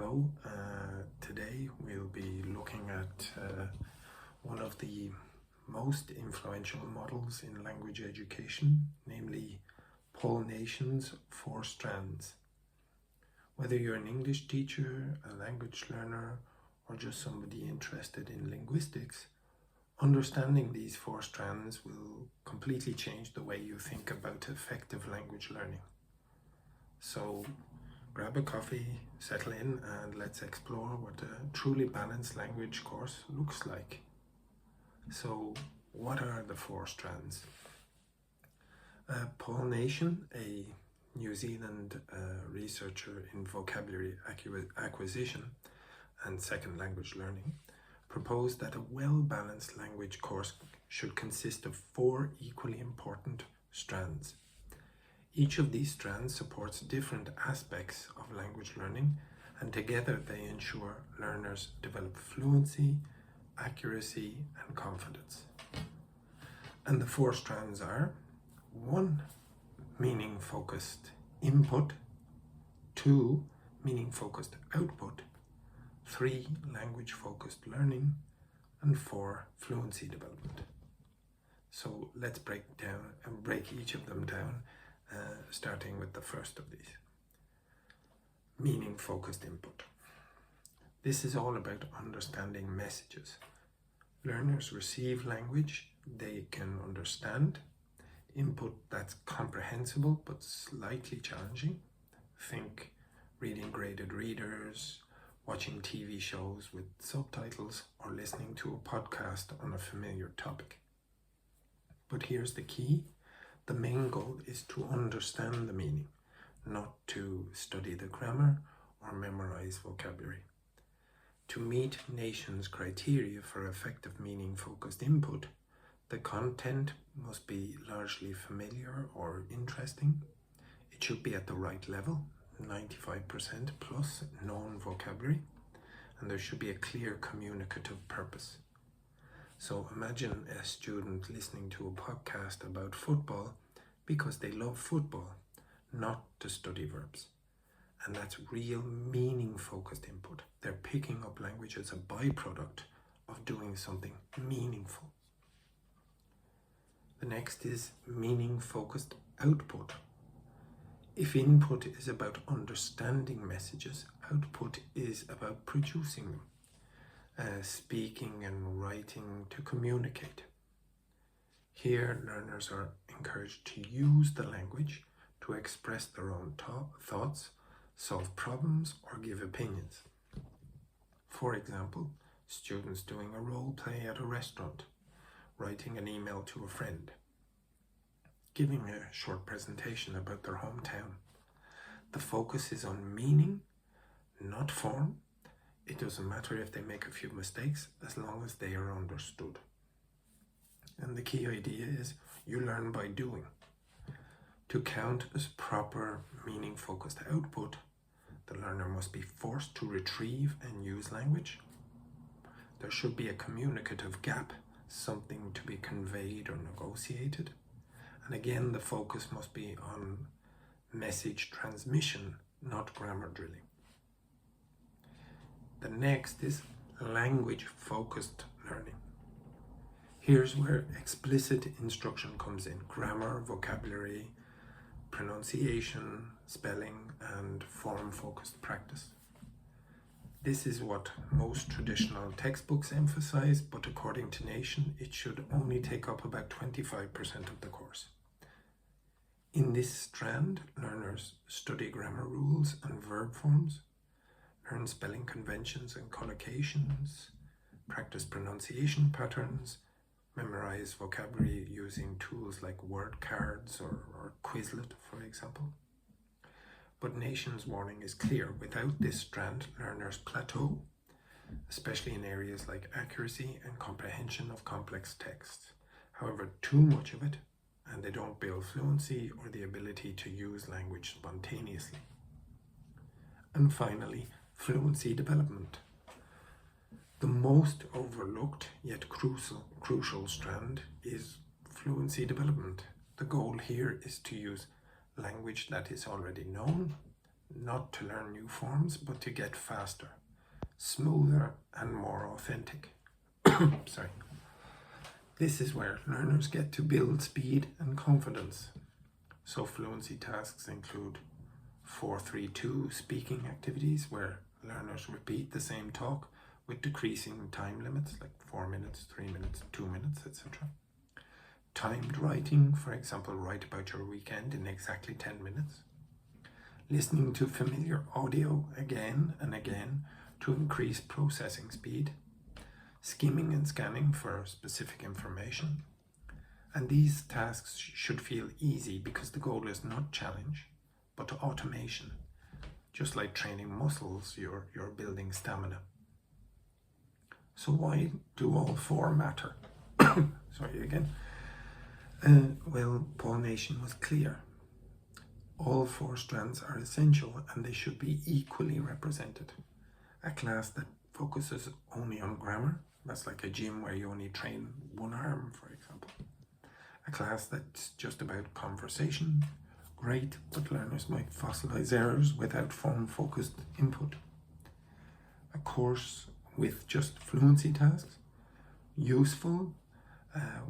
Hello, today we'll be looking at one of the most influential models in language education, namely Paul Nation's 4 strands. Whether you're an English teacher, a language learner, or just somebody interested in linguistics, understanding these 4 strands will completely change the way you think about effective language learning. So grab a coffee, settle in, and let's explore what a truly balanced language course looks like. So, what are the 4 strands? Paul Nation, a New Zealand researcher in vocabulary acquisition and second language learning, proposed that a well-balanced language course should consist of 4 equally important strands. Each of these strands supports different aspects of language learning, and together they ensure learners develop fluency, accuracy, and confidence. And the 4 strands are: 1. Meaning-focused input, 2. Meaning-focused output, 3. Language-focused learning, and 4. Fluency development. So let's break each of them down. Starting with the first of these. Meaning-focused input. This is all about understanding messages. Learners receive language they can understand, input that's comprehensible but slightly challenging. Think reading graded readers, watching TV shows with subtitles, or listening to a podcast on a familiar topic. But here's the key. The main goal is to understand the meaning, not to study the grammar or memorize vocabulary. To meet Nation's criteria for effective meaning-focused input, the content must be largely familiar or interesting. It should be at the right level, 95% plus known vocabulary, and there should be a clear communicative purpose. So imagine a student listening to a podcast about football because they love football, not to study verbs. And that's real meaning-focused input. They're picking up language as a byproduct of doing something meaningful. The next is meaning-focused output. If input is about understanding messages, output is about producing them. Speaking and writing to communicate. Here, learners are encouraged to use the language to express their own thoughts, solve problems, or give opinions. For example, students doing a role play at a restaurant, writing an email to a friend, giving a short presentation about their hometown. The focus is on meaning, not form. It doesn't matter if they make a few mistakes as long as they are understood. And the key idea is you learn by doing. To count as proper meaning-focused output, the learner must be forced to retrieve and use language. There should be a communicative gap, something to be conveyed or negotiated. And again, the focus must be on message transmission, not grammar drilling. The next is language-focused learning. Here's where explicit instruction comes in: grammar, vocabulary, pronunciation, spelling, and form-focused practice. This is what most traditional textbooks emphasize, but according to Nation, it should only take up about 25% of the course. In this strand, learners study grammar rules and verb forms, learn spelling conventions and collocations, practice pronunciation patterns, memorize vocabulary using tools like word cards or Quizlet, for example. But Nation's warning is clear. Without this strand, learners plateau, especially in areas like accuracy and comprehension of complex texts. However, too much of it, and they don't build fluency or the ability to use language spontaneously. And finally, fluency development. The most overlooked yet crucial strand is fluency development. The goal here is to use language that is already known, not to learn new forms, but to get faster, smoother, and more authentic. Sorry. This is where learners get to build speed and confidence. So fluency tasks include 4-3-2 speaking activities where learners repeat the same talk with decreasing time limits like 4 minutes, 3 minutes, 2 minutes, etc. Timed writing, for example, write about your weekend in exactly 10 minutes. Listening to familiar audio again and again to increase processing speed. Skimming and scanning for specific information. And these tasks should feel easy because the goal is not challenge, but automation. Just like training muscles, you're building stamina. So why do all four matter? Sorry again. Well, pollination was clear. All four strands are essential and they should be equally represented. A class that focuses only on grammar, that's like a gym where you only train one arm, for example. A class that's just about conversation, great, but learners might fossilize errors without form-focused input. A course with just fluency tasks, useful,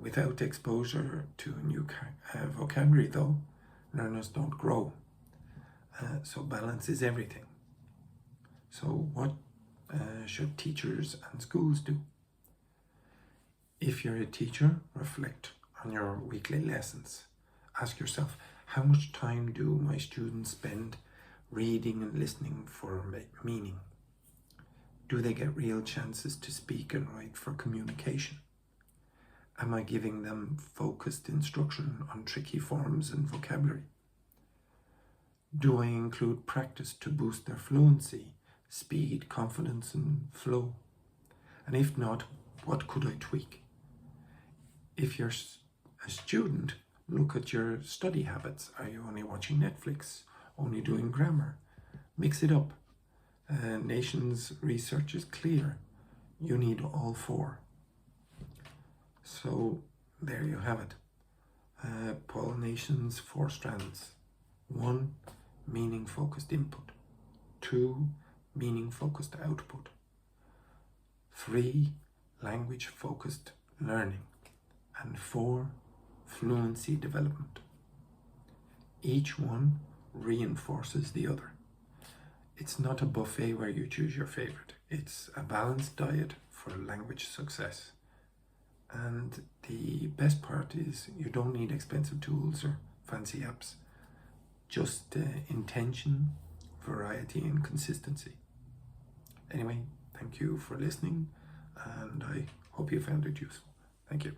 without exposure to new vocabulary though, learners don't grow. So balance is everything. So what should teachers and schools do? If you're a teacher, reflect on your weekly lessons. Ask yourself, how much time do my students spend reading and listening for meaning? Do they get real chances to speak and write for communication? Am I giving them focused instruction on tricky forms and vocabulary? Do I include practice to boost their fluency, speed, confidence, and flow? And if not, what could I tweak? If you're a student, look at your study habits. Are you only watching Netflix? Only doing grammar? Mix it up. Nation's research is clear. You need all four. So there you have it. Paul Nation's 4 strands. 1, meaning-focused input. 2, meaning-focused output. 3, language-focused learning. And 4, fluency development. Each one reinforces the other. It's not a buffet where you choose your favorite. It's a balanced diet for language success. And the best part is you don't need expensive tools or fancy apps. Just intention, variety, and consistency. Anyway, thank you for listening, and I hope you found it useful. Thank you.